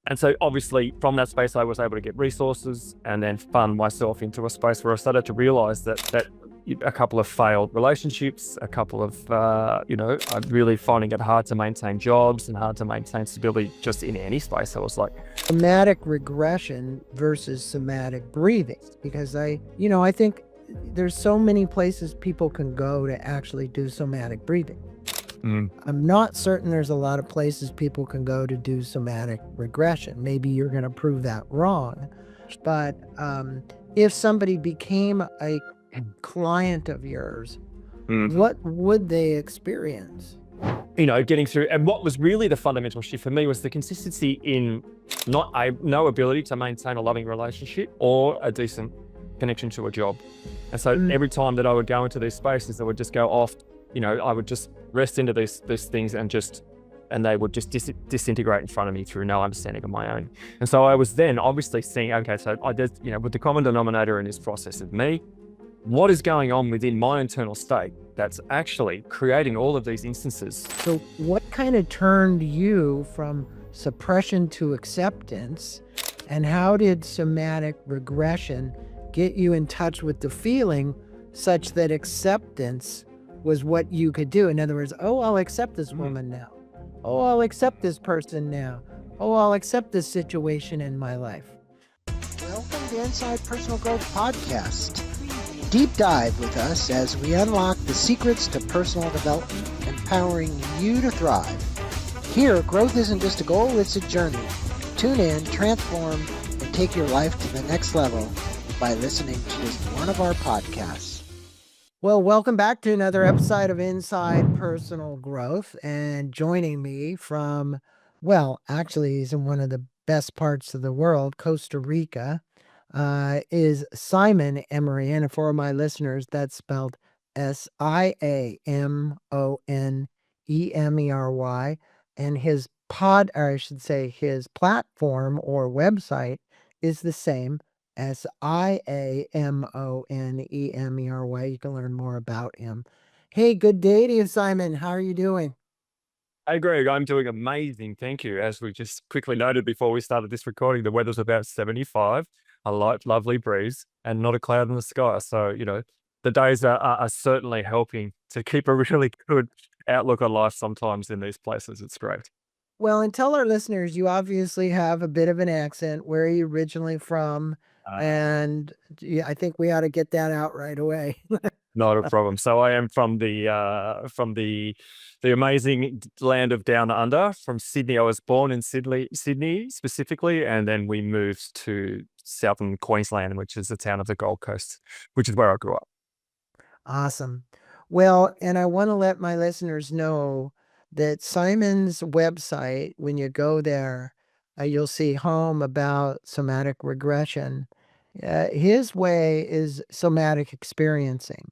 And so obviously from that space, I was able to get resources and then fund myself into a space where I started to realize that a couple of failed relationships, a couple of, I'm really finding it hard to maintain jobs and hard to maintain stability just in any space. I was like, somatic regression versus somatic breathing, because I think there's so many places people can go to actually do somatic breathing. I'm not certain there's a lot of places people can go to do somatic regression. Maybe you're going to prove that wrong. But if somebody became a client of yours, what would they experience? Getting through. And what was really the fundamental shift for me was the consistency in no ability to maintain a loving relationship or a decent connection to a job. And so every time that I would go into these spaces, I would just go off, I would just rest into these things and they would just disintegrate in front of me through no understanding of my own. And so I was then obviously seeing, okay, so I did, with the common denominator in this process of me, what is going on within my internal state that's actually creating all of these instances. So what kind of turned you from suppression to acceptance, and how did somatic regression get you in touch with the feeling such that acceptance was what you could do? In other words, oh, I'll accept this woman now. Oh, I'll accept this person now. Oh, I'll accept this situation in my life. Welcome to Inside Personal Growth Podcast. Deep dive with us as we unlock the secrets to personal development, empowering you to thrive. Here, growth isn't just a goal, it's a journey. Tune in, transform, and take your life to the next level by listening to just one of our podcasts. Well, welcome back to another episode of Inside Personal Growth. And joining me from, actually he's in one of the best parts of the world, Costa Rica, is Siamon Emery. And for my listeners, that's spelled Siamonemery. And his his platform or website is the same, Siamonemery. You can learn more about him. Hey, good day to you, Siamon. How are you doing? Hey, Greg, I'm doing amazing. Thank you. As we just quickly noted before we started this recording, the weather's about 75, a light, lovely breeze, and not a cloud in the sky. So, the days are certainly helping to keep a really good outlook on life sometimes in these places. It's great. Well, and tell our listeners, you obviously have a bit of an accent. Where are you originally from? And I think we ought to get that out right away. Not a problem. So I am from the amazing land of Down Under, from Sydney. I was born in Sydney specifically, and then we moved to southern Queensland, which is the town of the Gold Coast, which is where I grew up. Awesome. Well, and I want to let my listeners know that Siamon's website, when you go there, you'll see home about somatic regression. His way is somatic experiencing,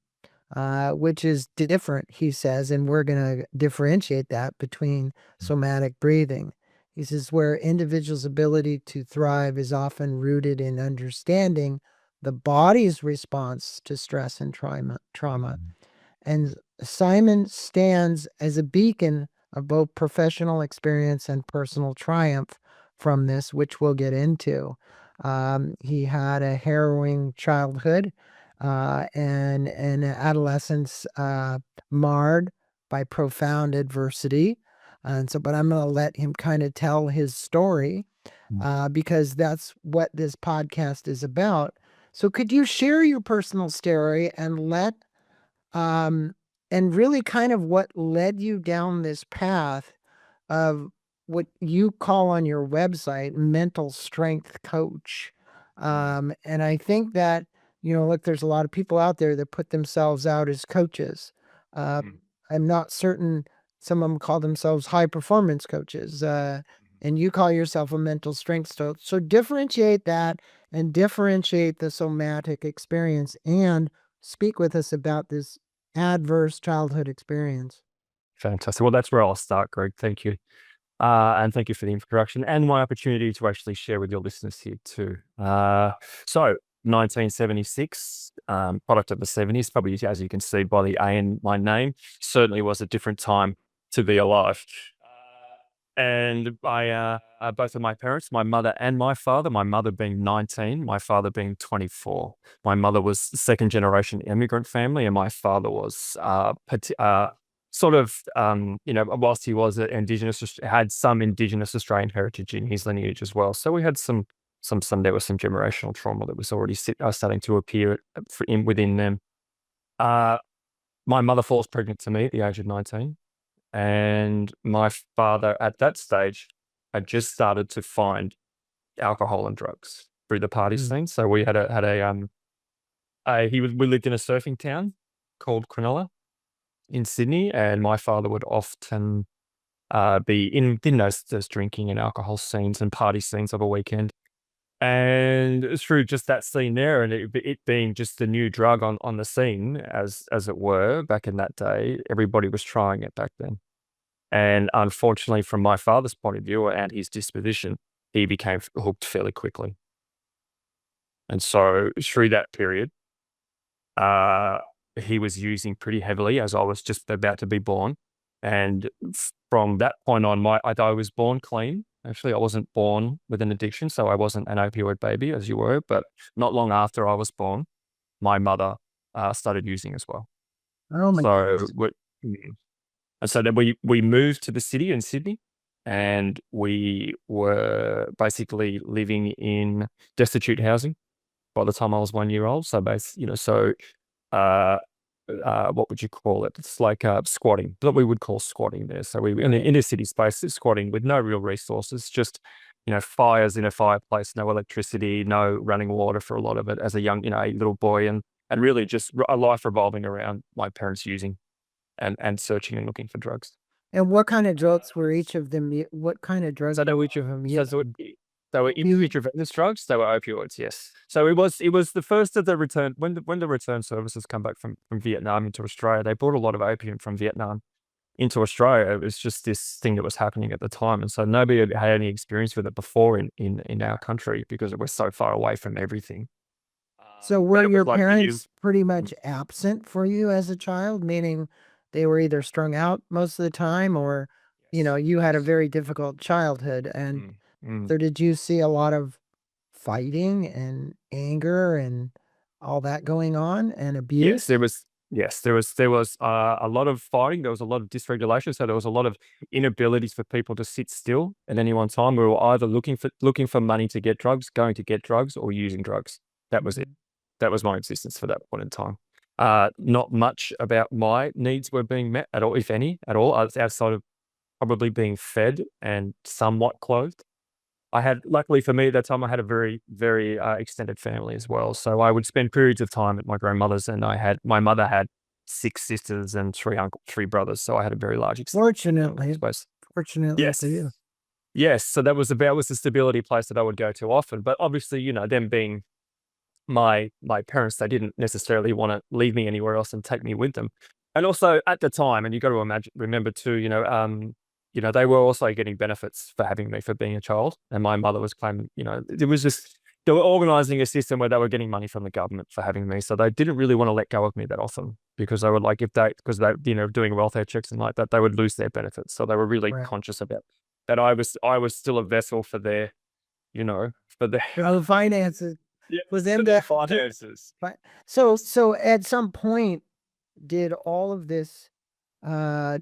which is different, he says, and we're going to differentiate that between somatic breathing. He says where individuals' ability to thrive is often rooted in understanding the body's response to stress and trauma. And Siamon stands as a beacon of both professional experience and personal triumph from this, which we'll get into. He had a harrowing childhood and an adolescence marred by profound adversity. But I'm going to let him kind of tell his story because that's what this podcast is about. So could you share your personal story and and really kind of what led you down this path of what you call on your website mental strength coach? And I think that, look, there's a lot of people out there that put themselves out as coaches. I'm not certain, some of them call themselves high performance coaches, and you call yourself a mental strength coach. So differentiate that and differentiate the somatic experience and speak with us about this adverse childhood experience. Fantastic. Well, that's where I'll start, Greg. Thank you. And thank you for the introduction and my opportunity to actually share with your listeners here too. So 1976, product of the 70s, probably as you can see by the A in my name, certainly was a different time to be alive. And both of my parents, my mother and my father, my mother being 19, my father being 24. My mother was second generation immigrant family, and my father was sort of, whilst he was indigenous, had some indigenous Australian heritage in his lineage as well. So we had there was some generational trauma that was already starting to appear within them. My mother falls pregnant to me at the age of 19. And my father at that stage had just started to find alcohol and drugs through the party Mm. scene. So we we lived in a surfing town called Cronulla in Sydney, and my father would often be in those drinking and alcohol scenes and party scenes of a weekend. And through just that scene there, and it being just the new drug on the scene, as it were, back in that day, everybody was trying it back then. And unfortunately, from my father's point of view and his disposition, he became hooked fairly quickly. And so through that period, uh, he was using pretty heavily as I was just about to be born. And from that point on, I was born clean. Actually, I wasn't born with an addiction, so I wasn't an opioid baby as you were. But not long after I was born, my mother started using as well. Oh my So goodness. and so then we moved to the city in Sydney, and we were basically living in destitute housing by the time I was 1 year old. So uh, what would you call it? It's like squatting, what we would call squatting there. So we were in an inner city space, squatting with no real resources, just fires in a fireplace, no electricity, no running water for a lot of it as a young, a little boy, and really just a life revolving around my parents using and searching and looking for drugs. And what kind of drugs were each of them? What kind of drugs So they were were each of them so using? they were intravenous drugs. They were opioids. Yes. So it was the first of the return when the return services come back from Vietnam into Australia. They brought a lot of opium from Vietnam into Australia. It was just this thing that was happening at the time, and so nobody had had any experience with it before in our country because it was so far away from everything. So But were it was your like parents pretty much absent for you as a child, meaning they were either strung out most of the time or, yes. you had a very difficult childhood. And Mm, mm. so did you see a lot of fighting and anger and all that going on and Yes, abuse? there was a lot of fighting. There was a lot of dysregulation. So there was a lot of inabilities for people to sit still at any one time. We were either looking for money to get drugs, going to get drugs, or using drugs. That was it. Mhm. That was my existence for that point in time. Not much about my needs were being met at all, if any, at all, outside of probably being fed and somewhat clothed. Luckily for me at that time, I had a very, very extended family as well. So I would spend periods of time at my grandmother's, and my mother had 6 sisters and 3 brothers. So I had a very large extended family Fortunately, space. fortunately for you. Yes. Yes. So that was the stability place that I would go to often. But obviously, them being my parents, they didn't necessarily want to leave me anywhere else and take me with them. And also at the time, and you got to remember too, they were also getting benefits for having me for being a child. And my mother was claiming, it was just they were organizing a system where they were getting money from the government for having me. So they didn't really want to let go of me that often because they were like, because they, doing welfare checks and like that, they would lose their benefits. So they were really Right. conscious about that. I was still a vessel for their, for their The finances yeah, for for them their to finances. so at some point, did all of this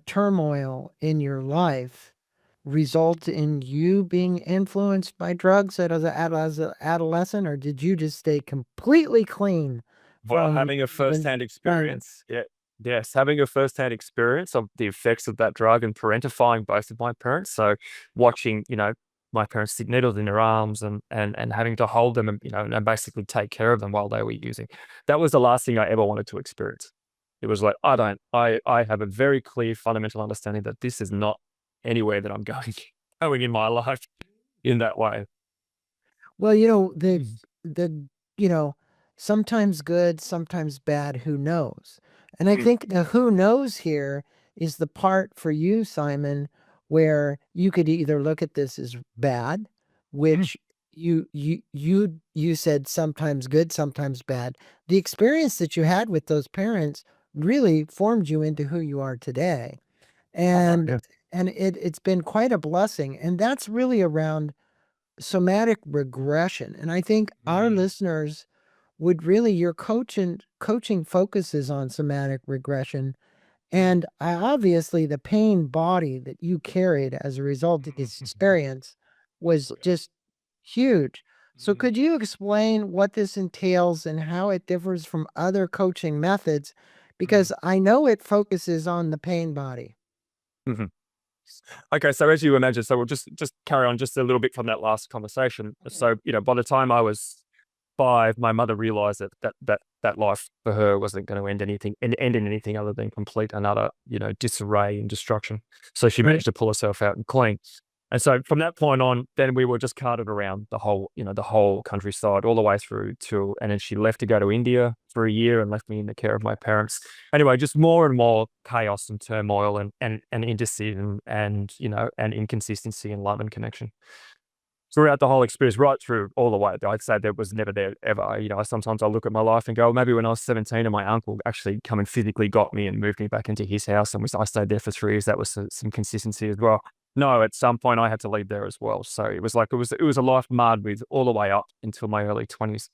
turmoil in your life result in you being influenced by drugs as an adolescent, or did you just stay completely clean Well, from having a the firsthand environment? experience, yeah, yes, having a firsthand experience of the effects of that drug and parentifying both of my parents. So watching, my parents stick needles in their arms and having to hold them and, and basically take care of them while they were using. That was the last thing I ever wanted to experience. It was like, I have a very clear fundamental understanding that this is not anywhere that I'm going, going in my life in that way. Well, Mm. the you know, sometimes good, sometimes bad, who knows? And I think the who knows here is the part for you, Simon, where you could either look at this as bad, Mm. which you said sometimes good, sometimes bad. The experience that you had with those parents really formed you into who you are today. And Yeah. and it's been quite a blessing. And that's really around somatic regression. And I think our listeners would really your coaching focuses on somatic regression. And obviously the pain body that you carried as a result of this experience was just huge. So could you explain what this entails and how it differs from other coaching methods? Because I know it focuses on the pain body. Mhm. Okay, so as you imagine, so we'll just carry on just a little bit from that last conversation. So, by the time I was 5, my mother realized that life for her wasn't going to end in anything other than complete and utter, disarray and destruction. So she managed to pull herself out and clean. And so from that point on, then we were just carted around the whole countryside all the way through to, and then she left to go to India for a year and left me in the care of my parents. Anyway, just more and more chaos and turmoil and indecision and inconsistency and love and connection throughout the whole experience, right through all the way. I'd say that was never there ever. Sometimes I look at my life and go, maybe when I was 17 and my uncle actually come and physically got me and moved me back into his house, and I stayed there for 3 years. That was some consistency as well. No, at some point I had to leave there as well. So it was a life marred with all the way up until my early 20s,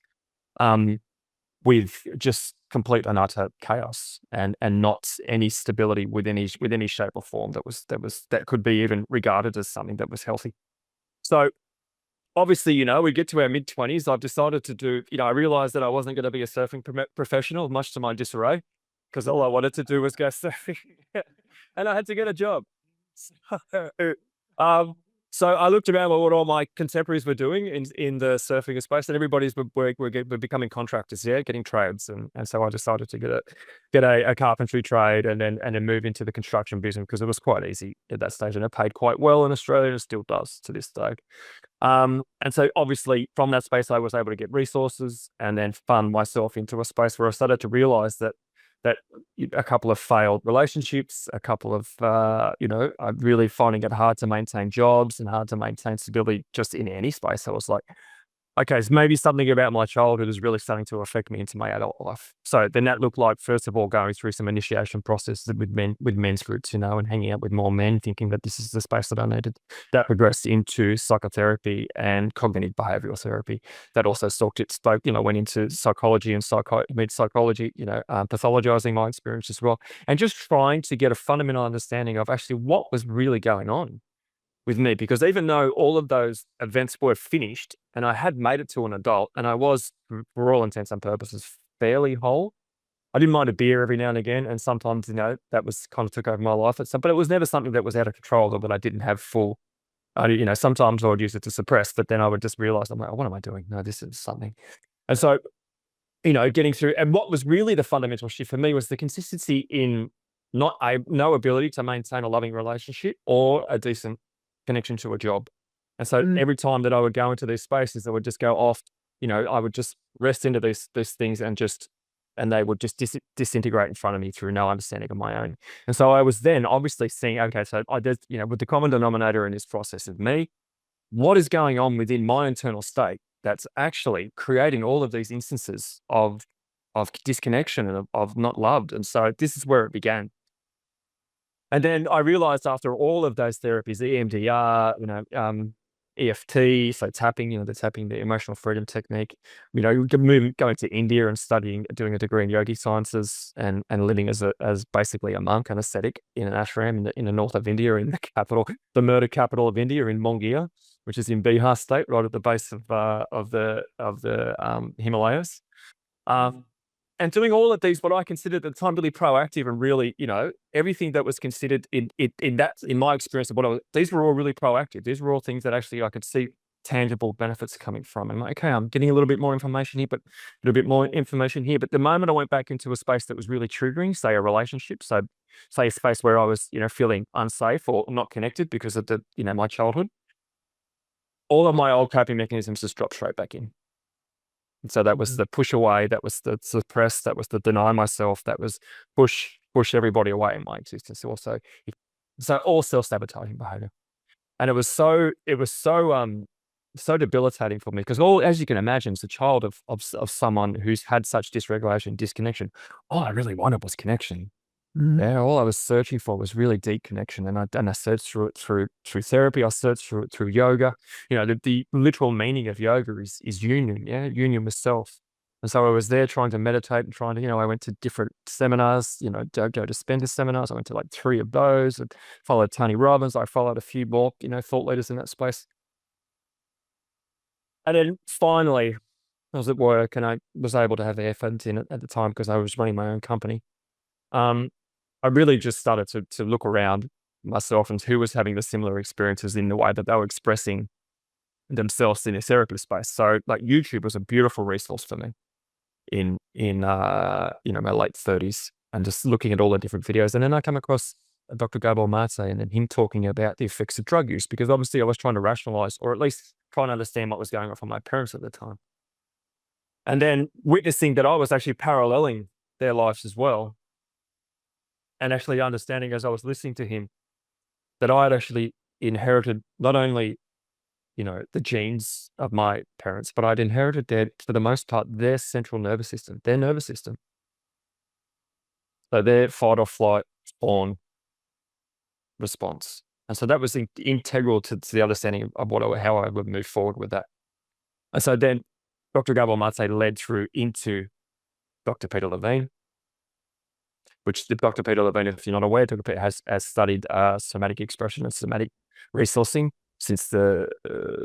with just complete and utter chaos and not any stability with any shape or form that could be even regarded as something that was healthy. So obviously, we get to our mid-20s. I've decided to do, I realized that I wasn't going to be a surfing professional, much to my disarray, because all I wanted to do was go surfing and I had to get a job. So, so I looked around at what all my contemporaries were doing in the surfing space, and everybody's were becoming contractors, getting trades. And so I decided to get a carpentry trade and then move into the construction business because it was quite easy at that stage and it paid quite well in Australia and it still does to this day. And so obviously from that space, I was able to get resources and then fund myself into a space where I started to realize that a couple of failed relationships, a couple of, I'm really finding it hard to maintain jobs and hard to maintain stability just in any space. I was like, okay, so maybe something about my childhood is really starting to affect me into my adult life. So then that looked like, first of all, going through some initiation processes with men's groups, and hanging out with more men, thinking that this is the space that I needed. That progressed into psychotherapy and cognitive behavioral therapy. That also went into psychology and psychology, pathologizing my experience as well, and just trying to get a fundamental understanding of actually what was really going on with me, because even though all of those events were finished and I had made it to an adult and I was, for all intents and purposes, fairly whole, I didn't mind a beer every now and again. And sometimes, that was kind of took over my life. But it was never something that was out of control or that I didn't have full. Sometimes I would use it to suppress, but then I would just realize, I'm like, oh, what am I doing? No, this is something. And so, getting through, and what was really the fundamental shift for me was the consistency in no ability to maintain a loving relationship or a decent connection to a job. And so every time that I would go into these spaces, I would just go off, I would just rest into these things and they would just disintegrate in front of me through no understanding of my own. And so I was then obviously seeing, okay, so with the common denominator in this process of me, what is going on within my internal state that's actually creating all of these instances of disconnection and of not loved. And so this is where it began. And then I realized after all of those therapies, EMDR, EFT, so tapping, the emotional freedom technique, going to India and doing a degree in yogi sciences and living as basically a monk, an ascetic in an ashram in the north of India, in the murder capital of India, in Mongia, which is in Bihar state, right at the base of the Himalayas. And doing all of these, what I considered at the time really proactive and really, everything that was considered in my experience of these were all really proactive. These were all things that actually I could see tangible benefits coming from. And I'm like, okay, I'm getting a little bit more information here, but a little bit more information here. But the moment I went back into a space that was really triggering, say a relationship, so say a space where I was, feeling unsafe or not connected because of my childhood, all of my old coping mechanisms just dropped straight back in. And so that was the push away, that was the suppress, that was the deny myself, that was push everybody away in my existence. Also, so all self-sabotaging behavior. And it was so debilitating for me because as you can imagine, as a child of someone who's had such dysregulation, disconnection, all I really wanted was connection. Yeah, all I was searching for was really deep connection, and I searched through it through therapy. I searched through it through yoga. The literal meaning of yoga is union. Yeah, union with self. And so I was there trying to meditate and trying to, I went to different seminars. Go to Dispenza seminars. I went to like 3 of those. I followed Tony Robbins. I followed a few more, thought leaders in that space. And then finally, I was at work and I was able to have airphones in at the time because I was running my own company. I really just started to look around myself and who was having the similar experiences in the way that they were expressing themselves in a therapy space. So like YouTube was a beautiful resource for me in my late 30s, and just looking at all the different videos. And then I come across Dr. Gabor Mate and then him talking about the effects of drug use, because obviously I was trying to rationalize, or at least try and understand what was going on for my parents at the time. And then witnessing that I was actually paralleling their lives as well. And actually understanding as I was listening to him that I had actually inherited not only, the genes of my parents, but I'd inherited for the most part, their central nervous system, their nervous system. So their fight or flight fawn response. And so that was integral to the understanding of how I would move forward with that. And so then Dr. Gabor Mate led through into Dr. Peter Levine, which Dr. Peter Levine, if you're not aware, Dr. Peter has studied somatic expression and somatic resourcing since the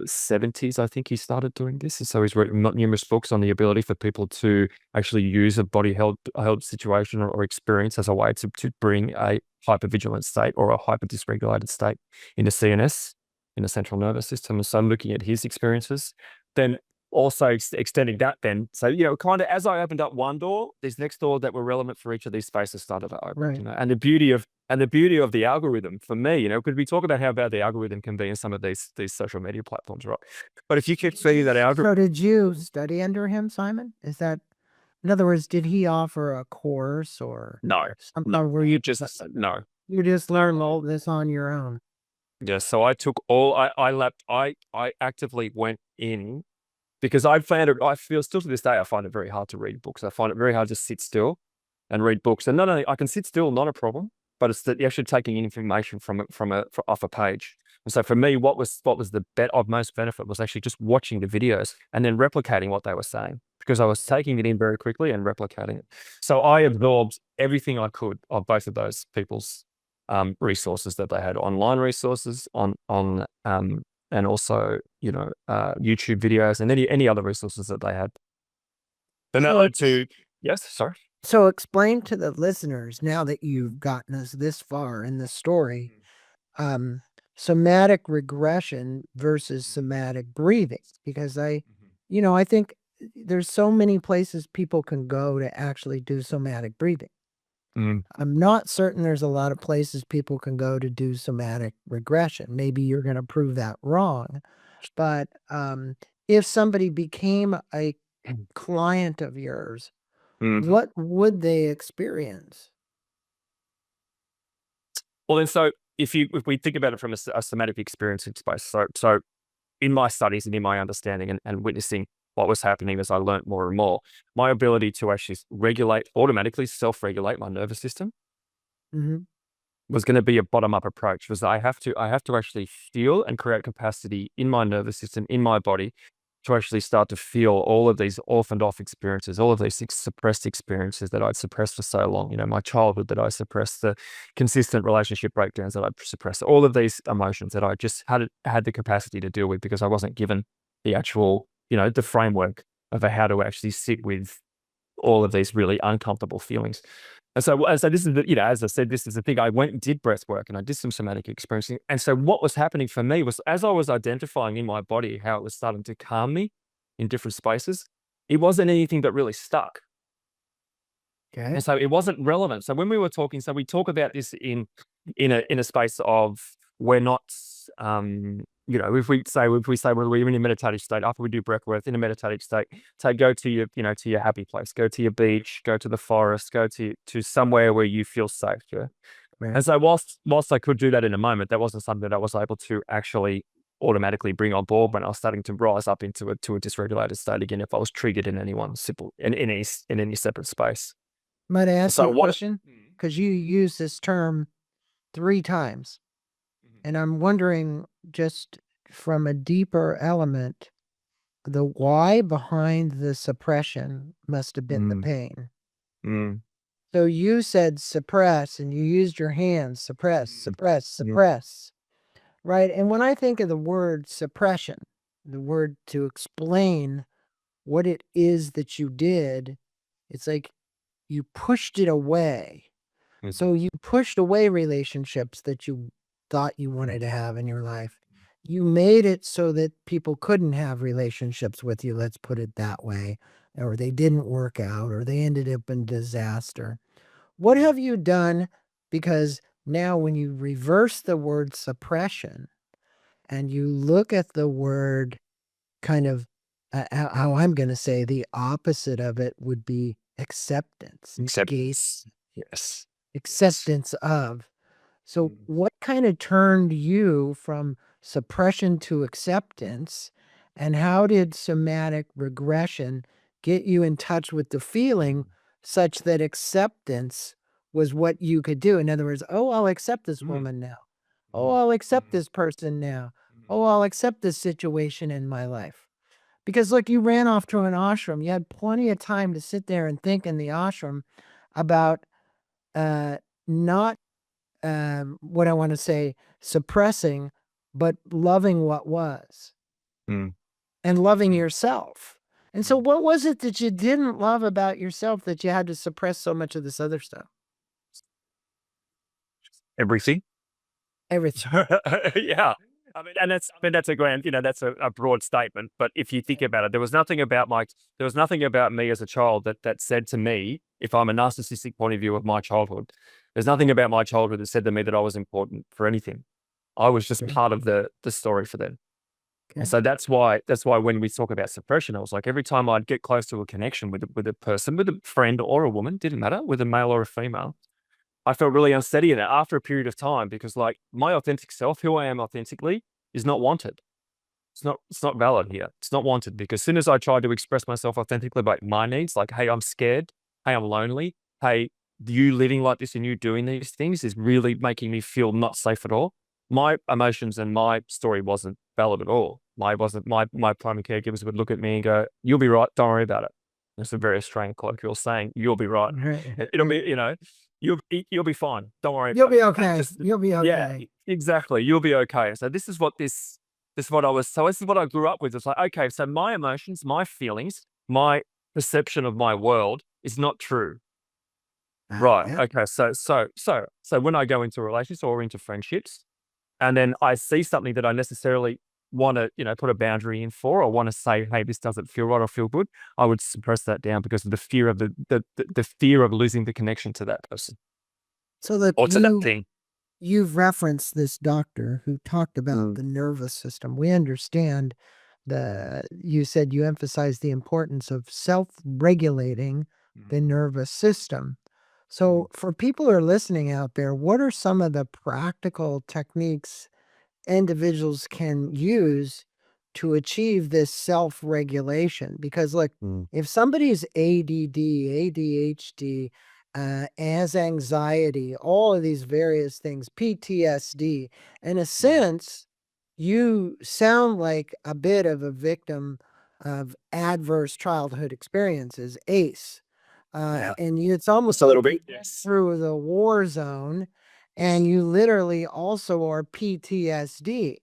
70s. I think he started doing this. And so he's written numerous books on the ability for people to actually use a body held situation or experience as a way to bring a hypervigilant state or a hyper dysregulated state in the CNS, in the central nervous system. And so I'm looking at his experiences. Then also extending that then. So, kind of as I opened up one door, these next door that were relevant for each of these spaces started to open. Right. And the beauty of the algorithm for me, because we talk about how bad the algorithm can be in some of these social media platforms, right? But if you keep seeing that algorithm. So did you study under him, Simon? Is that, in other words, did he offer a course or No, something? Or were you no. You just learned all this on your own? Yeah. So I took I actively went in, because I feel still to this day, I find it very hard to read books. I find it very hard to sit still and read books. And not only I can sit still, not a problem, but it's that you're actually taking information off a page. And so for me, what was the of most benefit was actually just watching the videos and then replicating what they were saying, because I was taking it in very quickly and replicating it. So I absorbed everything I could of both of those people's resources that they had, online resources and also, YouTube videos and any other resources that they had. Then that led to, yes, sorry. So explain to the listeners, now that you've gotten us this far in the story, somatic regression versus somatic breathing, because I think there's so many places people can go to actually do somatic breathing. I'm not certain there's a lot of places people can go to do somatic regression. Maybe you're going to prove that wrong. But if somebody became a client of yours, what would they experience? Well, then, so if we think about it from a somatic experience space, so in my studies and in my understanding and witnessing what was happening as I learned more and more, my ability to actually automatically self-regulate my nervous system was going to be a bottom-up approach. Was I have to actually feel and create capacity in my nervous system, in my body, to actually start to feel all of these off and off experiences, all of these suppressed experiences that I'd suppressed for so long. My childhood that I suppressed, the consistent relationship breakdowns that I suppressed, all of these emotions that I just had the capacity to deal with, because I wasn't given the actual, the framework of how to actually sit with all of these really uncomfortable feelings. And so this is as I said, this is the thing. I went and did breath work and I did some somatic experiencing. And so what was happening for me was, as I was identifying in my body how it was starting to calm me in different spaces, it wasn't anything that really stuck. Okay. And so it wasn't relevant. So when we were talking, so we talk about this in a space of, we're not, if we say when we're in a meditative state, after we do breath work in a meditative state, go to your, to your happy place, go to your beach, go to the forest, go to somewhere where you feel safe. Yeah. Right. And so whilst I could do that in a moment, that wasn't something that I was able to actually automatically bring on board when I was starting to rise up into a dysregulated state again, if I was triggered in any one in any separate space. Might I ask you a question? because you use this term 3 times. And I'm wondering, just from a deeper element, the why behind the suppression must have been the pain. Mm. So you said suppress, and you used your hands, suppress, suppress, suppress, right? And when I think of the word suppression, the word to explain what it is that you did, it's like you pushed it away. So you pushed away relationships that you thought you wanted to have in your life. You made it so that people couldn't have relationships with you, let's put it that way, or they didn't work out, or they ended up in disaster. What have you done? Because now when you reverse the word suppression and you look at the word kind of how I'm going to say the opposite of it would be acceptance, Acceptance. Yes. acceptance of. So what kind of turned you from suppression to acceptance, and how did somatic regression get you in touch with the feeling such that acceptance was what you could do? In other words, oh, I'll accept this woman now. Oh, I'll accept this person now. Oh, I'll accept this situation in my life. Because look, you ran off to an ashram. You had plenty of time to sit there and think in the ashram about not what I want to say, suppressing, but loving what was Mm. and loving yourself. And so, what was it that you didn't love about yourself that you had to suppress so much of this other stuff? Everything. Everything. Yeah. That's a grand, that's a broad statement. But if you think about it, there was nothing about me as a child that said to me, if I'm a narcissistic point of view of my childhood, there's nothing about my childhood that said to me that I was important for anything. I was just part of the story for them. And so that's why when we talk about suppression, I was like, every time I'd get close to a connection with a person, with a friend or a woman, didn't matter, with a male or a female, I felt really unsteady in it after a period of time, because like my authentic self, who I am authentically, is not wanted. It's not valid here. It's not wanted, because as soon as I tried to express myself authentically about my needs, like, hey, I'm scared. Hey, I'm lonely. Hey, you living like this and you doing these things is really making me feel not safe at all. My emotions and my story wasn't valid at all. My primary caregivers would look at me and go, "You'll be right. Don't worry about it." It's a very Australian colloquial saying, "You'll be right. It'll be, you'll be fine. Don't worry You'll about it." be okay. You'll be Yeah, okay. exactly. You'll be okay. So this is what I grew up with. It's like, okay, so my emotions, my feelings, my perception of my world is not true. Right. Yeah. Okay. So when I go into relationships or into friendships, and then I see something that I necessarily want to, put a boundary in for, or want to say, hey, this doesn't feel right or feel good, I would suppress that down because of the fear of the fear of losing the connection to that person So that or to that thing. you've referenced this doctor who talked about the nervous system. We understand you said you emphasize the importance of self-regulating the nervous system. So for people who are listening out there, what are some of the practical techniques individuals can use to achieve this self-regulation? Because look, if somebody's ADD, ADHD, has anxiety, all of these various things, PTSD, in a sense, you sound like a bit of a victim of adverse childhood experiences, ACE. Yeah. And it's almost Just a little like bit. you went Yes. through the war zone, and you literally also are PTSD.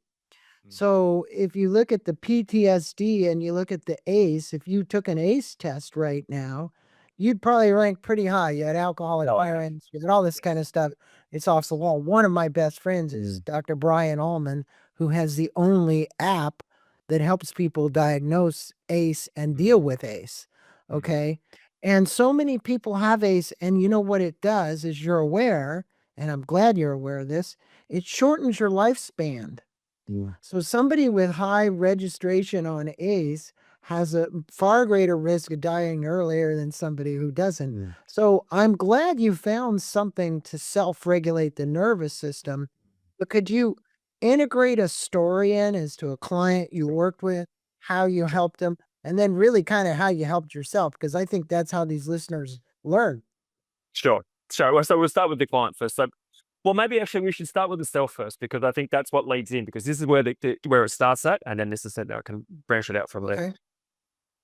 So if you look at the PTSD and you look at the ACE, if you took an ACE test right now, you'd probably rank pretty high. You had alcoholic parents, you had all this kind of stuff. It's off the wall. One of my best friends is Dr. Brian Allman, who has the only app that helps people diagnose ACE and deal with ACE. Okay. And so many people have ACE, and you know what it does is, you're aware, and I'm glad you're aware of this, it shortens your lifespan. So somebody with high registration on ACE has a far greater risk of dying earlier than somebody who doesn't. So I'm glad you found something to self-regulate the nervous system, but could you integrate a story in as to a client you worked with, how you helped them, and then really kind of how you helped yourself? Because I think that's how these listeners learn. Sure. So we'll start with the client first. So, well, maybe actually we should start with the self first, because I think that's what leads in, because this is where where it starts at, and then this is that I can branch it out from there. Okay.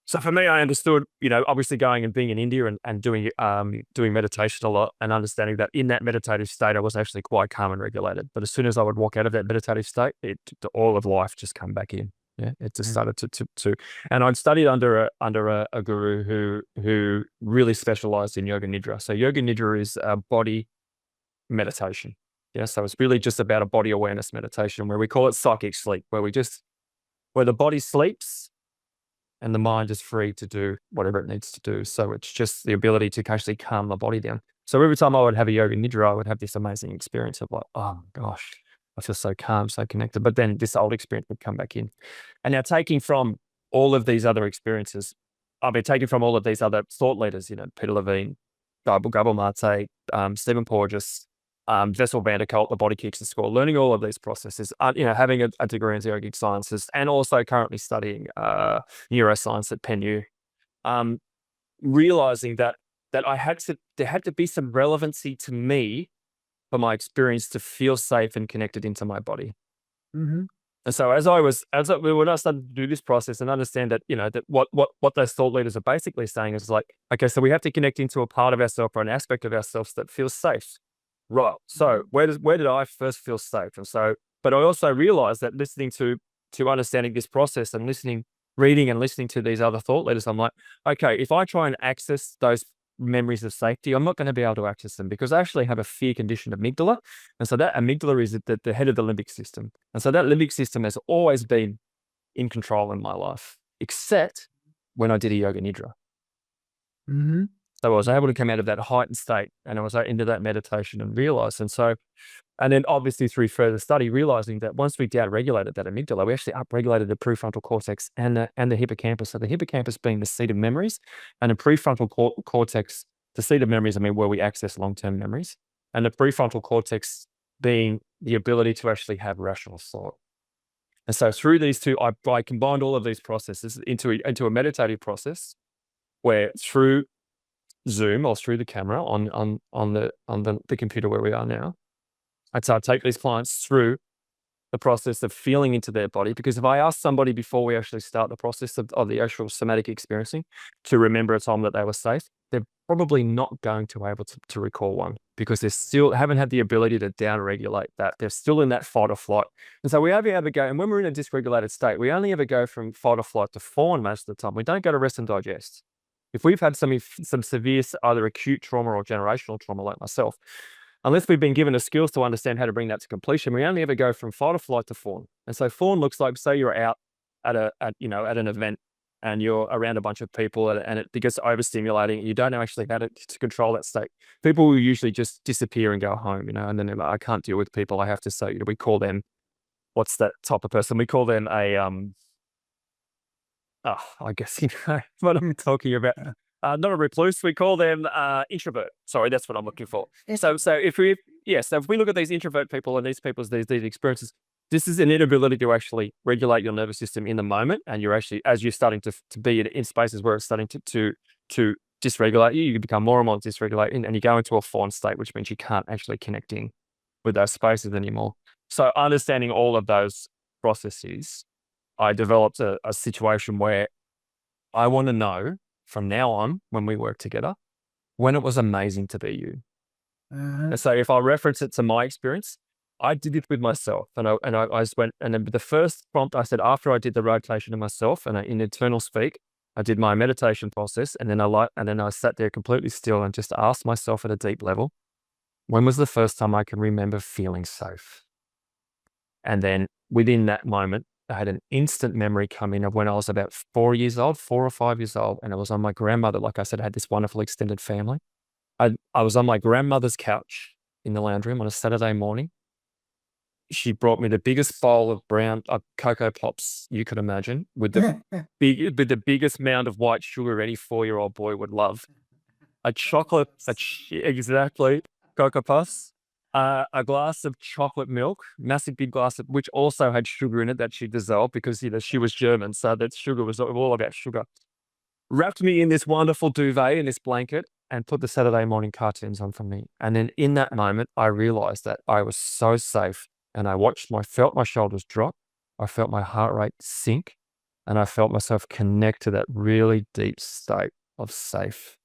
So for me, I understood, obviously going and being in India and doing meditation a lot, and understanding that in that meditative state, I was actually quite calm and regulated. But as soon as I would walk out of that meditative state, all of life just come back in. Yeah, it just started to, and I'd studied under a guru who really specialized in yoga nidra. So yoga nidra is a body meditation. Yeah, so it's really just about a body awareness meditation, where we call it psychic sleep, where the body sleeps and the mind is free to do whatever it needs to do. So it's just the ability to actually calm the body down. So every time I would have a yoga nidra, I would have this amazing experience of like, oh my gosh, I feel so calm, so connected. But then this old experience would come back in. And now, taking from all of these other experiences, I've been taking from all of these other thought leaders, Peter Levine, Gabor Mate, Stephen Porges, Vessel van der Kolk, The Body Keeps the Score, learning all of these processes, having a degree in yogic sciences, and also currently studying neuroscience at PenU, realizing that there had to be some relevancy to me for my experience to feel safe and connected into my body. Mm-hmm. And so when I started to do this process and understand that, that what those thought leaders are basically saying is like, okay, so we have to connect into a part of ourselves or an aspect of ourselves that feels safe. Right. So where did I first feel safe? And so, but I also realized that listening to understanding this process and reading and listening to these other thought leaders, I'm like, okay, if I try and access those memories of safety, I'm not going to be able to access them, because I actually have a fear conditioned amygdala. And so that amygdala is the head of the limbic system. And so that limbic system has always been in control in my life, except when I did a yoga nidra. Mm-hmm. So I was able to come out of that heightened state, and I was into that meditation and realize. And then obviously through further study, realizing that once we down-regulated that amygdala, we actually up-regulated the prefrontal cortex and the hippocampus. So the hippocampus being the seat of memories, and the prefrontal cortex, the seat of memories, where we access long-term memories, and the prefrontal cortex being the ability to actually have rational thought. And so through these two, I combined all of these processes into a meditative process, where through Zoom or through the camera on the computer where we are now, I'd take these clients through the process of feeling into their body. Because if I ask somebody before we actually start the process of the actual somatic experiencing to remember a time that they were safe, they're probably not going to be able to recall one, because they still haven't had the ability to down-regulate that. They're still in that fight or flight. And so we only ever go, and when we're in a dysregulated state, we only ever go from fight or flight to fawn most of the time. We don't go to rest and digest. If we've had some severe, either acute trauma or generational trauma, like myself, unless we've been given the skills to understand how to bring that to completion, we only ever go from fight or flight to fawn. And so fawn looks like, say you're out at an event, and you're around a bunch of people, and it gets overstimulating. You don't know actually how to control that state. People will usually just disappear and go home, and then they're like, I can't deal with people. I have to say, we call them, what's that type of person? We call them I guess you know what I'm talking about. Not a recluse. We call them introvert. Sorry, that's what I'm looking for. So if we look at these introvert people and these experiences, this is an inability to actually regulate your nervous system in the moment, and you're actually, as you're starting to be in spaces where it's starting to dysregulate you become more and more dysregulated, and you go into a fawn state, which means you can't actually connect in with those spaces anymore. So understanding all of those processes, I developed a situation where I want to know from now on, when we work together, when it was amazing to be you. And so if I reference it to my experience, I did it with myself, and I just went, and then the first prompt I said, after I did the rotation of myself and in internal speak, I did my meditation process, and then I sat there completely still and just asked myself at a deep level, when was the first time I can remember feeling safe? And then within that moment, I had an instant memory come in of when I was about 4 or 5 years old, and it was on my grandmother. Like I said, I had this wonderful extended family. I was on my grandmother's couch in the lounge room on a Saturday morning. She brought me the biggest bowl of brown Cocoa Pops you could imagine, with the biggest mound of white sugar any 4-year-old boy would love. Exactly, Cocoa Puffs. A glass of chocolate milk, massive big glass which also had sugar in it that she dissolved, because she was German, so that sugar was all about sugar. Wrapped me in this wonderful duvet and this blanket, and put the Saturday morning cartoons on for me. And then in that moment, I realized that I was so safe, and I felt my shoulders drop. I felt my heart rate sink, and I felt myself connect to that really deep state of safe.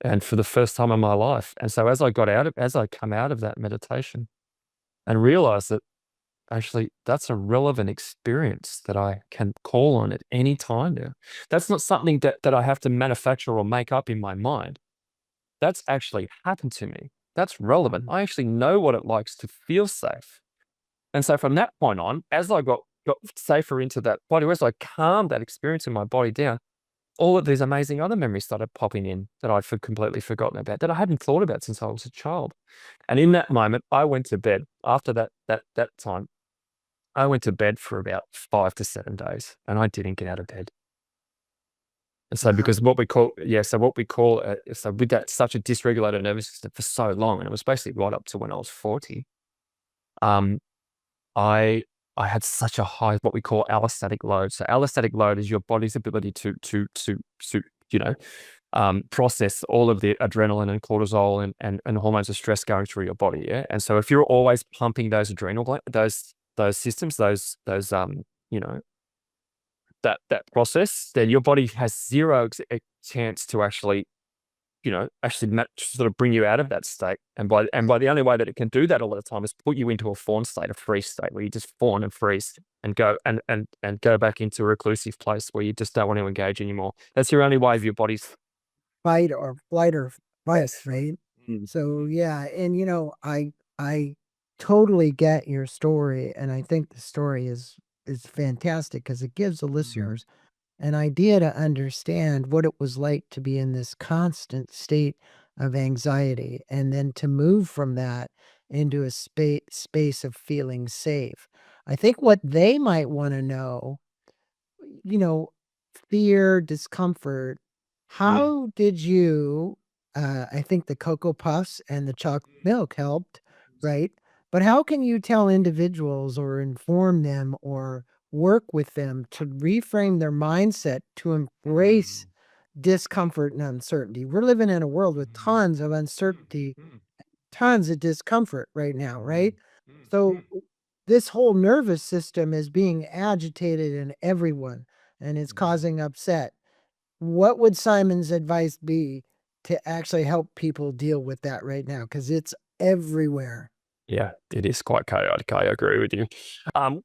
And for the first time in my life. And so as I come out of that meditation and realized that actually that's a relevant experience that I can call on at any time now. That's not something that I have to manufacture or make up in my mind. That's actually happened to me. That's relevant. I actually know what it likes to feel safe. And so from that point on, as I got safer into that body, as I calmed that experience in my body down, all of these amazing other memories started popping in that I'd completely forgotten about, that I hadn't thought about since I was a child. And in that moment, I went to bed after that time. I went to bed for about 5 to 7 days, and I didn't get out of bed. And so because what we call so with that such a dysregulated nervous system for so long, and it was basically right up to when I was 40, um, I had such a high, what we call allostatic load. So allostatic load is your body's ability to you know, process all of the adrenaline and cortisol and hormones of stress going through your body. Yeah. And so if you're always pumping those those systems, you know, that process, then your body has zero chance to actually, sort of bring you out of that state. And by the only way that it can do that all the time is put you into a fawn state, a freeze state, where you just fawn and freeze and go and go back into a reclusive place where you just don't want to engage anymore. That's your only way of your body's Fight or flight or fight, yes. right? Mm. So, yeah, and, I totally get your story, and I think the story is fantastic because it gives the listeners an idea to understand what it was like to be in this constant state of anxiety, and then to move from that into a space of feeling safe. I think what they might wanna know, you know, fear, discomfort. Mm. How did you I think the Cocoa Puffs and the chocolate milk helped, right? But how can you tell individuals or inform them or work with them to reframe their mindset to embrace discomfort and uncertainty? We're living in a world with tons of uncertainty, tons of discomfort right now, right? So this whole nervous system is being agitated in everyone and it's causing upset. What would Simon's advice be to actually help people deal with that right now? Because it's everywhere. Yeah, it is quite chaotic. I agree with you. Um,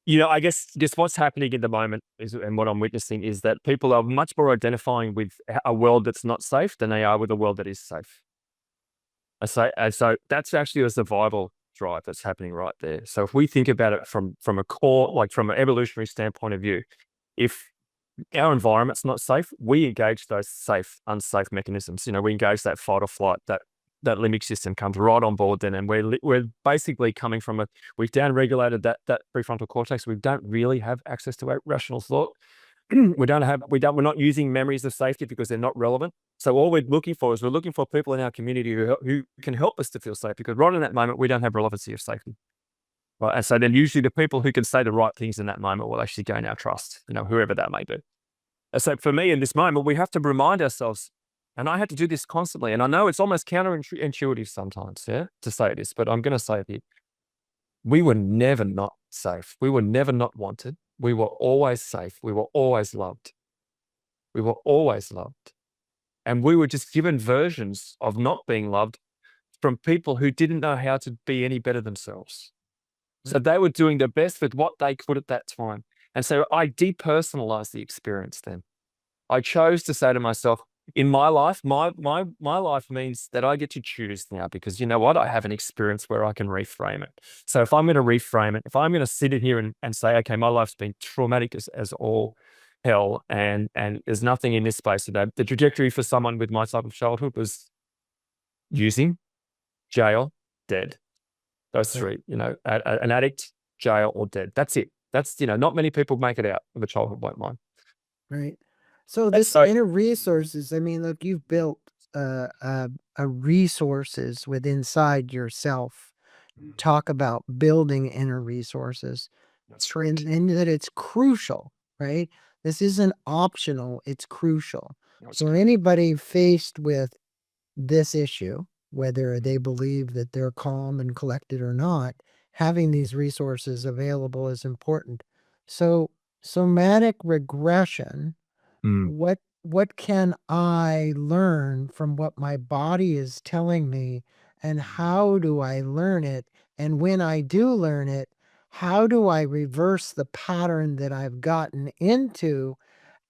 I guess just what's happening at the moment is, and what I'm witnessing is that people are much more identifying with a world that's not safe than they are with a world that is safe. So that's actually a survival drive that's happening right there. So if we think about it from a core, like from an evolutionary standpoint of view, if our environment's not safe, we engage those unsafe mechanisms. We engage that fight or flight, that limbic system comes right on board then, and we're basically coming from we've down-regulated that prefrontal cortex. We don't really have access to rational thought. We're not using memories of safety because they're not relevant. So all we're looking for people in our community who can help us to feel safe, because right in that moment, we don't have relevancy of safety. Right. And so then usually the people who can say the right things in that moment will actually gain our trust, whoever that may be. And so for me in this moment, we have to remind ourselves, and I had to do this constantly, and I know it's almost counterintuitive sometimes, yeah, to say this, but I'm going to say it here. We were never not safe. We were never not wanted. We were always safe. We were always loved. We were always loved. And we were just given versions of not being loved from people who didn't know how to be any better themselves. So they were doing their best with what they could at that time. And so I depersonalized the experience then. I chose to say to myself, in my life, my life means that I get to choose now, because you know what? I have an experience where I can reframe it. So if I'm going to reframe it, if I'm going to sit here and say, okay, my life's been traumatic as all hell, and there's nothing in this space today. The trajectory for someone with my type of childhood was using, jail, dead. Those three, an addict, jail, or dead. That's it. That's, not many people make it out of a childhood like mine. Right. So And this so, inner resources, I mean, look, you've built a resources within inside yourself. Talk about building inner resources, that's and, correct. and that it's crucial, right? This isn't optional, it's crucial. So anybody faced with this issue, whether they believe that they're calm and collected or not, having these resources available is important. So somatic regression, Mm. what can I learn from what my body is telling me, and how do I learn it? And when I do learn it, how do I reverse the pattern that I've gotten into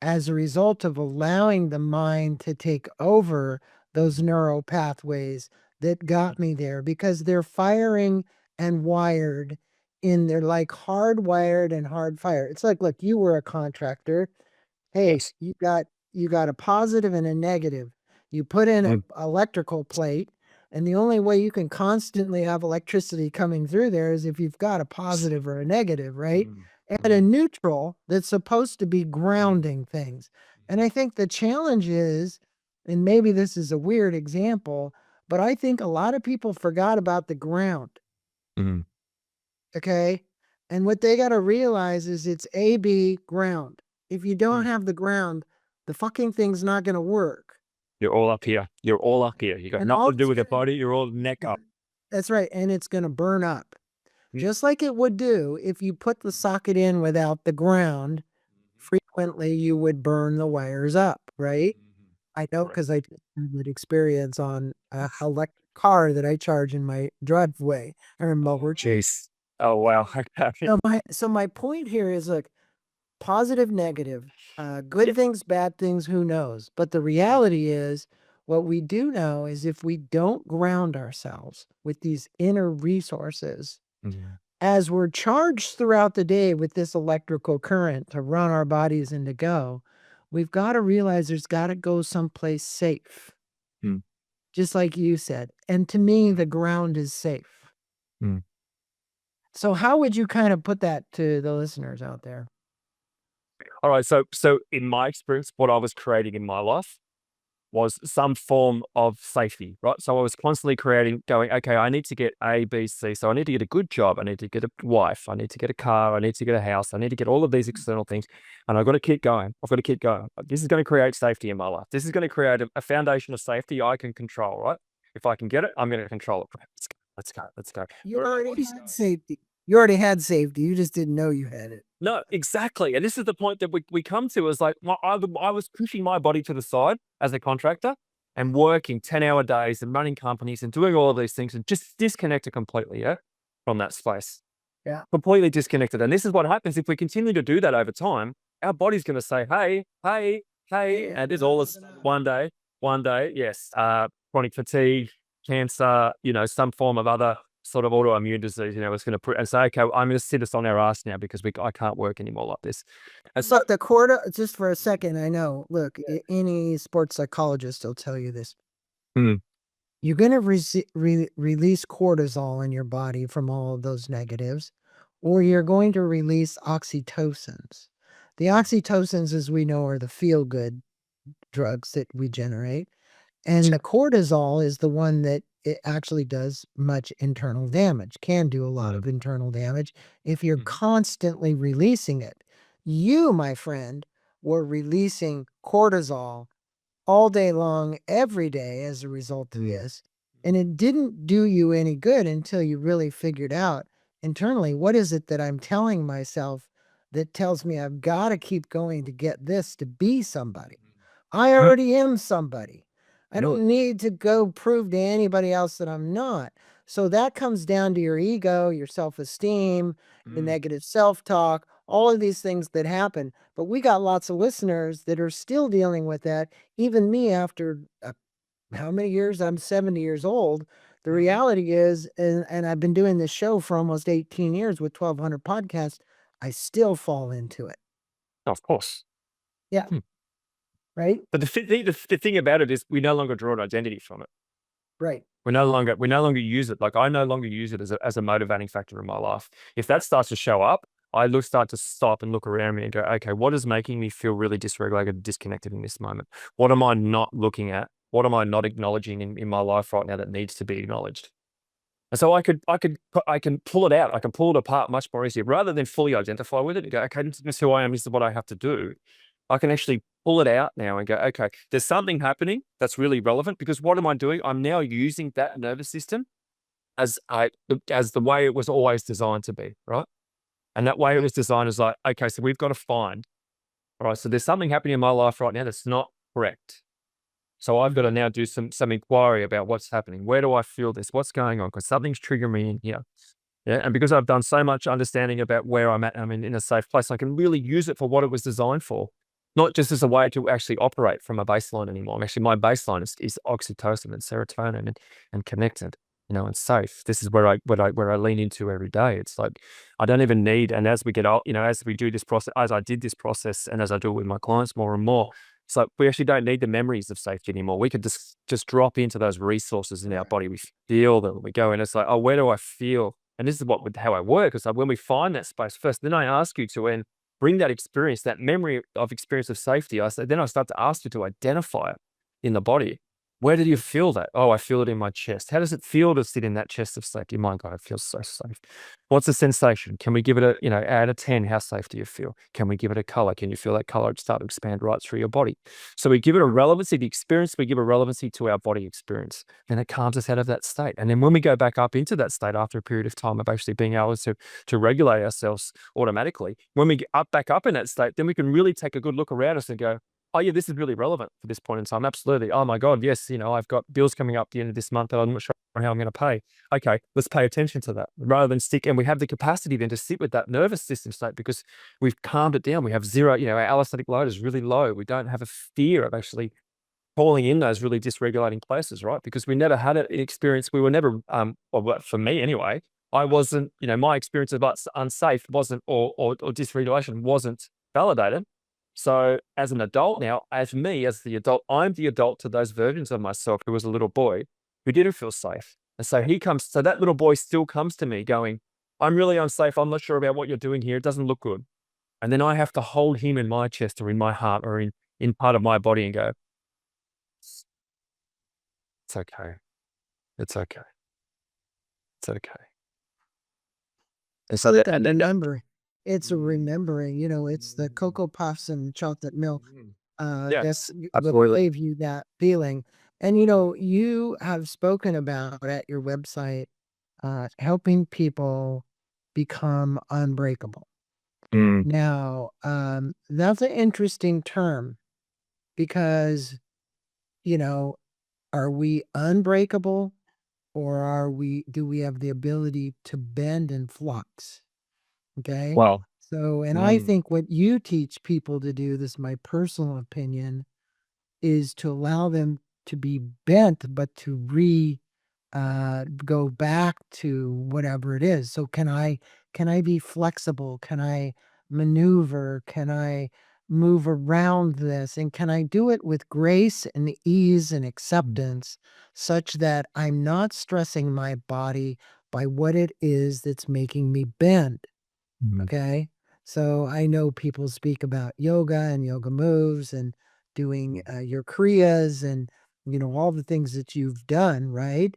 as a result of allowing the mind to take over those neural pathways that got me there? Because they're firing and wired they're like hardwired and hard fire. It's like, look, you were a contractor. Hey, Yes. you got a positive and a negative. You put in an Mm. electrical plate, and the only way you can constantly have electricity coming through there is if you've got a positive or a negative, right? Mm. And a neutral that's supposed to be grounding things. And I think the challenge is, and maybe this is a weird example, but I think a lot of people forgot about the ground. Mm. Okay. And what they got to realize is it's AB ground. If you don't Mm. have the ground, the fucking thing's not going to work. You're all up here. You're all up here. You got And nothing all to do it's with your gonna, body. You're all neck up. that's right. And it's going to burn up. Mm. Just like it would do if you put the socket in without the ground, frequently you would burn the wires up, right? I know Correct. because I just had that experience on a electric car that I charge in my driveway or mower. Jeez. Oh, wow. Okay. So my point here is, look, positive, negative, good Yeah. things, bad things, who knows? But the reality is, what we do know is if we don't ground ourselves with these inner resources, Mm. as we're charged throughout the day with this electrical current to run our bodies and to go, we've got to realize there's got to go someplace safe, Mm. just like you said. And to me, the ground is safe. Mm. So how would you kind of put that to the listeners out there? All right. So in my experience, what I was creating in my life was some form of safety, right? So I was constantly creating, going, okay, I need to get A, B, C. So I need to get a good job. I need to get a wife. I need to get a car. I need to get a house. I need to get all of these external things. And I've got to keep going. I've got to keep going. This is going to create safety in my life. This is going to create a foundation of safety I can control, right? If I can get it, I'm going to control it. Let's go. Let's go. Let's go. You already had safety. You already had safety. You just didn't know you had it. No, exactly. And this is the point that we come to is like, well, I was pushing my body to the side as a contractor and working 10-hour days and running companies and doing all of these things and just disconnected completely, yeah, from that space. Yeah. Completely disconnected. And this is what happens if we continue to do that over time. Our body's going to say, hey, hey, hey. And there's all this one day, yes, chronic fatigue, cancer, some form of other sort of autoimmune disease, it's going to put and say, okay, well, I'm going to sit us on our ass now because I can't work anymore like this. And so, Look, the just for a second, I know, look, any sports psychologist will tell you this. Mm. You're going to release cortisol in your body from all of those negatives, or you're going to release oxytocins. The oxytocins, as we know, are the feel-good drugs that we generate. And the cortisol is the one that it actually does much internal damage, can do a lot of internal damage if you're constantly releasing it. You, my friend, were releasing cortisol all day long, every day as a result of this. And it didn't do you any good until you really figured out internally, what is it that I'm telling myself that tells me I've got to keep going to get this to be somebody? I already am somebody. I don't need to go prove to anybody else that I'm not. So that comes down to your ego, your self-esteem, the negative self-talk, all of these things that happen. But we got lots of listeners that are still dealing with that. Even me, after how many years? I'm 70 years old. The reality is, and I've been doing this show for almost 18 years with 1,200 podcasts, I still fall into it. of course. Yeah. Right? But the thing about it is we no longer draw an identity from it. Right. We no longer use it. Like I no longer use it as a motivating factor in my life. If that starts to show up, start to stop and look around me and go, okay, what is making me feel really dysregulated, disconnected in this moment? What am I not looking at? What am I not acknowledging in my life right now that needs to be acknowledged? And so I can pull it out. I can pull it apart much more easier rather than fully identify with it and go, okay, this is who I am. This is what I have to do. I can actually pull it out now and go, okay, there's something happening that's really relevant, because what am I doing? I'm now using that nervous system as the way it was always designed to be, right? And that way it was designed is like, okay, so we've got to find, all right, so there's something happening in my life right now that's not correct. So I've got to now do some inquiry about what's happening. Where do I feel this? What's going on? Because something's triggering me in here. Yeah. And because I've done so much understanding about where I'm at, I'm in a safe place, I can really use it for what it was designed for, not just as a way to actually operate from a baseline anymore. Actually, my baseline is oxytocin and serotonin and connected, and safe. This is where I lean into every day. It's like, I don't even need, and as we get old, as we do this process, as I did this process, and as I do it with my clients more and more, it's like we actually don't need the memories of safety anymore. We could just drop into those resources in our body. We feel them. We go and it's like, oh, where do I feel? And this is how I work. It's like when we find that space first, then I ask you to bring that experience, that memory of experience of safety. Then I start to ask you to identify it in the body. Where do you feel that? Oh, I feel it in my chest. How does it feel to sit in that chest of safety? My God, it feels so safe. What's the sensation? Can we give it out of 10, how safe do you feel? Can we give it a color? Can you feel that color start to expand right through your body? So we give it a relevancy, the experience, we give a relevancy to our body experience, and it calms us out of that state. And then when we go back up into that state after a period of time of actually being able to regulate ourselves automatically, when we get back up in that state, then we can really take a good look around us and go, oh yeah, this is really relevant for this point in time. Absolutely. Oh my God, yes. I've got bills coming up at the end of this month that I'm not sure how I'm going to pay. Okay, let's pay attention to that rather than stick. And we have the capacity then to sit with that nervous system state because we've calmed it down. We have zero, our allostatic load is really low. We don't have a fear of actually falling in those really dysregulating places, right? Because we never had an experience. We were never, well, for me anyway, I wasn't, my experience of unsafe wasn't, or dysregulation wasn't validated. So as an adult now, as the adult, I'm the adult to those versions of myself who was a little boy who didn't feel safe. And so so that little boy still comes to me going, I'm really unsafe. I'm not sure about what you're doing here. It doesn't look good. And then I have to hold him in my chest or in my heart or in part of my body and go, it's okay. It's okay. It's okay. And so that remembering. It's a remembering, it's the Cocoa Puffs and chocolate milk. Yeah, That's what absolutely. gave you that feeling. And you have spoken about at your website helping people become unbreakable. Mm. Now, that's an interesting term because, are we unbreakable or do we have the ability to bend and flux? Okay. Wow. So, and I think what you teach people to do, this is my personal opinion, is to allow them to be bent, but to go back to whatever it is. So can I be flexible? Can I maneuver? Can I move around this? And can I do it with grace and ease and acceptance such that I'm not stressing my body by what it is that's making me bend? Mm. Okay. So I know people speak about yoga and yoga moves and doing your kriyas and, all the things that you've done, right?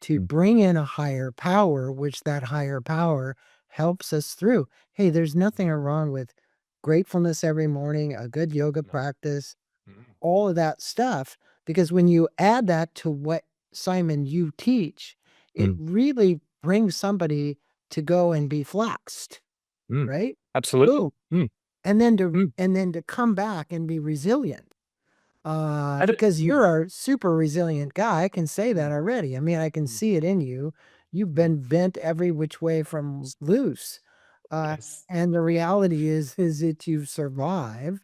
To Mm. bring in a higher power, which that higher power helps us through. Hey, there's nothing wrong with gratefulness every morning, a good yoga practice, all of that stuff. Because when you add that to what Simon you teach, it Mm. really brings somebody to go and be flexed, Mm. right? Absolutely. Boom. Mm. And then Mm. to come back and be resilient. And Because you're a super resilient guy. I can say that already. I mean, I can see it in you. You've been bent every which way from loose. yes. And the reality is that you've survived.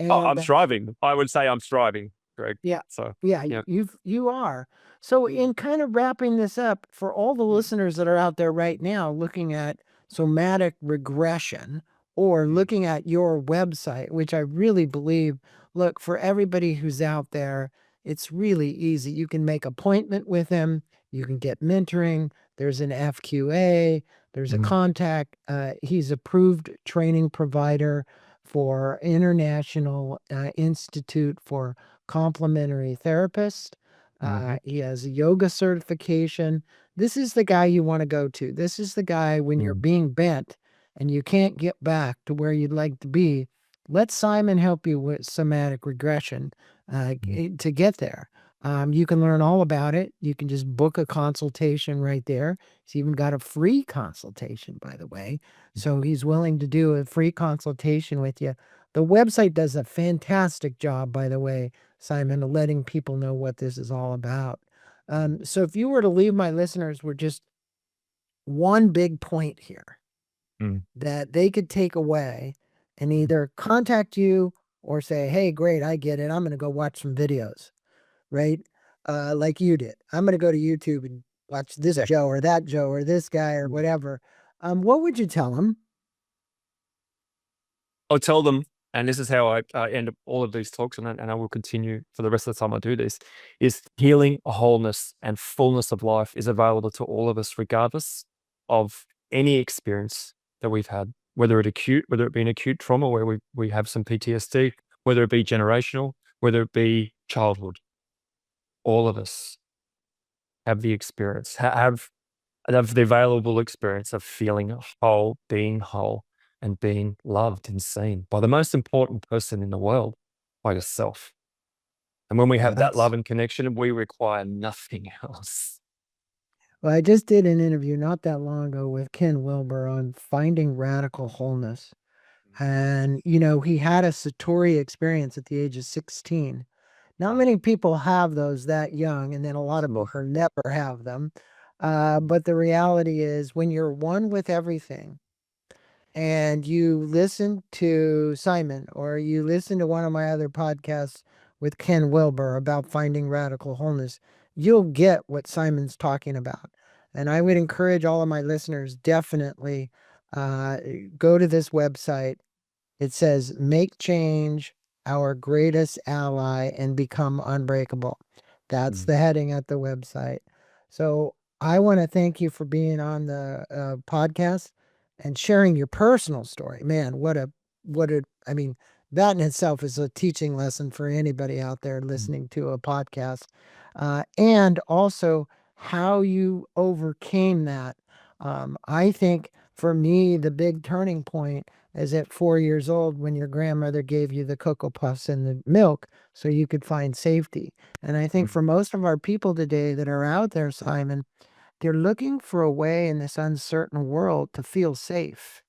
Oh, I'm And striving. I would say I'm striving, Greg. yeah. So, Yeah, yeah. you are. So in kind of wrapping this up for all the listeners that are out there right now looking at somatic regression or looking at your website, which I really believe, look, for everybody who's out there, it's really easy. You can make appointment with him, you can get mentoring, there's an FQA, there's a Mm. contact. He's approved training provider for International Institute for Complementary Therapist. Mhm. He has a yoga certification. This is the guy you want to go to. This is the guy when you're Mm. being bent and you can't get back to where you'd like to be. let Simon help you with somatic regression to get there. You can learn all about it. You can just book a consultation right there. He's even got a free consultation, by the way. So he's willing to do a free consultation with you. The website does a fantastic job, by the way, Simon, of letting people know what this is all about. So if you were to leave my listeners with just one big point here Mm. that they could take away and either contact you or say, hey, great, I get it. I'm going to go watch some videos, right? Like you did. I'm going to go to YouTube and watch this Joe or that Joe or this guy or whatever. What would you tell them? I'll tell them, and this is how I end up all of these talks, and I will continue for the rest of the time I do this, is healing, wholeness, and fullness of life is available to all of us, regardless of any experience that we've had, whether it be an acute trauma where we have some PTSD, whether it be generational, whether it be childhood. All of us have the experience, have the available experience of feeling whole, and being loved and seen by the most important person in the world, by yourself. And when we have that love and connection, we require nothing else. Well, I just did an interview not that long ago with Ken Wilber on finding radical wholeness. And, he had a Satori experience at the age of 16. Not many people have those that young, and then a lot of people never have them. But the reality is, when you're one with everything, and you listen to Simon or you listen to one of my other podcasts with Ken Wilber about finding radical wholeness, you'll get what Simon's talking about. And I would encourage all of my listeners definitely go to this website. It says, make change our greatest ally and become unbreakable. That's the heading at the website. So I want to thank you for being on the podcast and sharing your personal story. Man, I mean, that in itself is a teaching lesson for anybody out there listening to a podcast. And also how you overcame that. I think for me, the big turning point is at 4 years old when your grandmother gave you the Cocoa Puffs and the milk so you could find safety. And I think for most of our people today that are out there, Simon, they're looking for a way in this uncertain world to feel safe.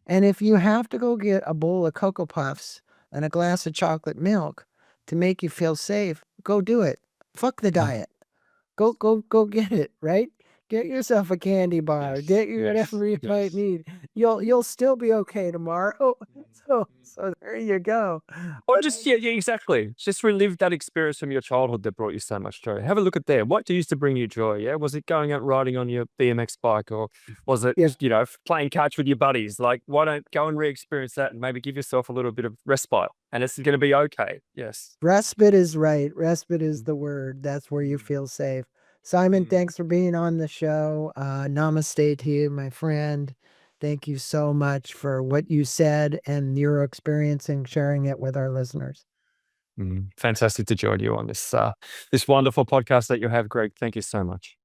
And if you have to go get a bowl of Cocoa Puffs and a glass of chocolate milk to make you feel safe, go do it. Fuck the diet. Go get it, right? Get yourself a candy bar. Get you whatever you might need. You'll still be okay tomorrow. So there you go. Or just, yeah, exactly. Just relive that experience from your childhood that brought you so much joy. Have a look at there. What used to bring you joy? Yeah. Was it going out riding on your BMX bike, or was it, Yeah. playing catch with your buddies? Like, why don't go and re-experience that and maybe give yourself a little bit of respite, and it's going to be okay. Yes. Respite is right. Respite is the word. That's where you feel safe. Simon, thanks for being on the show. Namaste to you, my friend. Thank you so much for what you said and your experience and sharing it with our listeners. Fantastic to join you on this wonderful podcast that you have, Greg. Thank you so much.